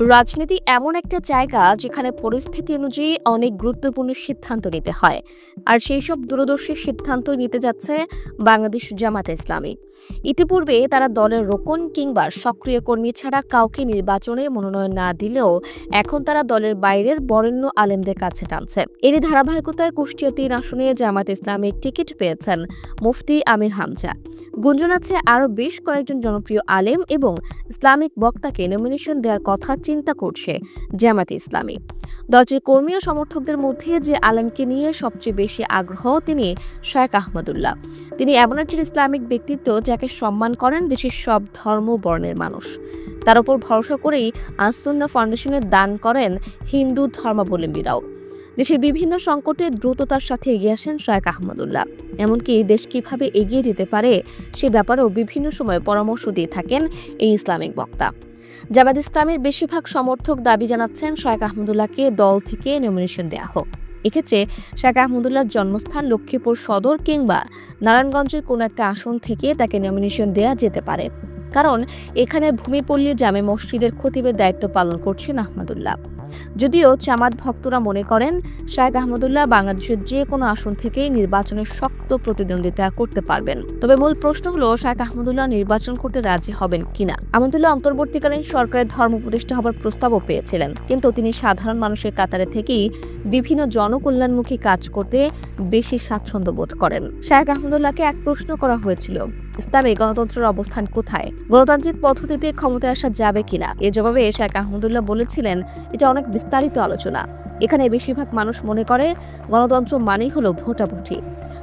রাজনীতি এমন একটা জায়গা যেখানে পরিস্থিতি অনুযায়ী অনেক গুরুত্বপূর্ণ সিদ্ধান্ত নিতে হয়। আর সেই সব দূরদর্শী সিদ্ধান্ত নিতে যাচ্ছে বাংলাদেশ জামাতে ইসলামী। ইতিপূর্বে তারা দলের রোকন কিংবা সক্রিয় কর্মী ছাড়া কাউকে নির্বাচনে মনোনয়ন না দিলেও এখন তারা দলের বাইরের বরেণ্য আলেমদের কাছে টানছে। এরই ধারাবাহিকতায় কুষ্টিয়া ৩ আসনে জামাতে ইসলামীর টিকিট পেয়েছেন মুফতি আমির হামজা। গুঞ্জন আছে আরও বেশ কয়েকজন জনপ্রিয় আলেম এবং ইসলামিক বক্তাকে নমিনেশন দেওয়ার কথা চিন্তা করছে জামাতে ইসলামী। দলটির কর্মী ও সমর্থকদের মধ্যে যে আলেমকে নিয়ে সবচেয়ে বেশি আগ্রহ তিনি শেখ আহমদুল্লাহ। তিনি এমন একজন ইসলামিক ব্যক্তিত্ব যাকে সম্মান করেন দেশের সব ধর্ম বর্ণের মানুষ। তার উপর ভরসা করেই আনসুন্নাহ ফাউন্ডেশনের দান করেন হিন্দু ধর্মাবলম্বীরাও। দেশের বিভিন্ন সংকটে দ্রুততার সাথে এগিয়ে আসেন শেখ আহমদুল্লাহ। এমনকি দেশ কিভাবে এগিয়ে যেতে পারে সে ব্যাপারেও বিভিন্ন সময় পরামর্শ দিয়ে থাকেন এই ইসলামিক বক্তা। জামাত ইসলামীর বেশিরভাগ সমর্থক দাবি জানাচ্ছেন শেখ আহমদুল্লাহকে দল থেকে নমিনেশন দেওয়া হোক। এক্ষেত্রে শেখ আহমদুল্লাহর জন্মস্থান লক্ষ্মীপুর সদর কিংবা নারায়ণগঞ্জের কোনো একটা আসন থেকে তাকে নমিনেশন দেওয়া যেতে পারে, কারণ এখানে ভূমিপল্লী জামে মসজিদের খতিবের দায়িত্ব পালন করছেন আহমদুল্লাহ। যদিও জামাত ভক্তরা মনে করেন শেখ আহমদুল্লাহ বাংলাদেশের যে কোনো আসন থেকেই নির্বাচনের শক্ত প্রতিদ্বন্দ্বিতা করতে পারবেন। তবে মূল প্রশ্ন হলো শেখ আহমদুল্লাহ নির্বাচন করতে রাজি হবেন কিনা। আহমদুল্লাহ অন্তর্বর্তীকালীন সরকারের ধর্ম উপদেষ্টা হবার প্রস্তাবও পেয়েছিলেন, কিন্তু তিনি সাধারণ মানুষের কাতারে থেকেই বিভিন্ন জনকল্যাণমুখী কাজ করতে বেশি স্বাচ্ছন্দ্য বোধ করেন। শেখ আহমদুল্লাহকে এক প্রশ্ন করা হয়েছিল, ইসলামে গণতন্ত্রের অবস্থান কোথায়, গণতান্ত্রিক পদ্ধতিতে ক্ষমতায় আসা যাবে কিনা। এ জবাবে শেখ আহমদুল্লাহ বলেছিলেন, এটা অনেক বিস্তারিত আলোচনা। এখানে বেশিরভাগ মানুষ মনে করে গণতন্ত্র মানেই হলো ভোটাভুটি।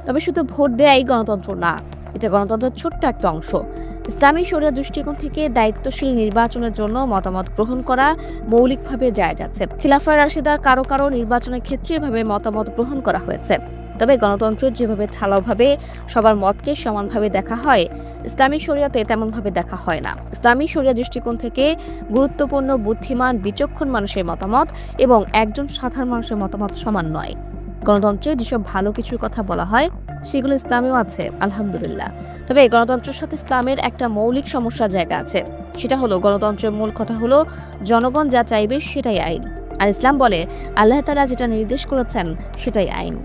তবে শুধু ভোট দেয়াই গণতন্ত্র না, এটা গণতন্ত্রের ছোট্ট একটা অংশ। ইসলামী শরিয়া দৃষ্টিকোণ থেকে দায়িত্বশীল নির্বাচনের জন্য মতামত গ্রহণ করা মৌলিকভাবে জায়েজ আছে। খিলাফায়ে রাশিদার কারো কারো নির্বাচনের ক্ষেত্রে এভাবে মতামত গ্রহণ করা হয়েছে। তবে গণতন্ত্রের যেভাবে ঢালাওভাবে সবার মতকে সমানভাবে দেখা হয়, ইসলামী শরিয়াতে তেমনভাবে দেখা হয় না। ইসলামী শরিয়া দৃষ্টিকোণ থেকে গুরুত্বপূর্ণ বুদ্ধিমান বিচক্ষণ মানুষের মতামত এবং একজন সাধারণ মানুষের মতামত সমান নয়। গণতন্ত্রে যেসব ভালো কিছুর কথা বলা হয় সেগুলো ইসলামেও আছে, আলহামদুলিল্লাহ। তবে গণতন্ত্রের সাথে ইসলামের একটা মৌলিক সমস্যার জায়গা আছে। সেটা হলো গণতন্ত্রের মূল কথা হলো জনগণ যা চাইবে সেটাই আইন, আর ইসলাম বলে আল্লাহ তাআলা যেটা নির্দেশ করেছেন সেটাই আইন।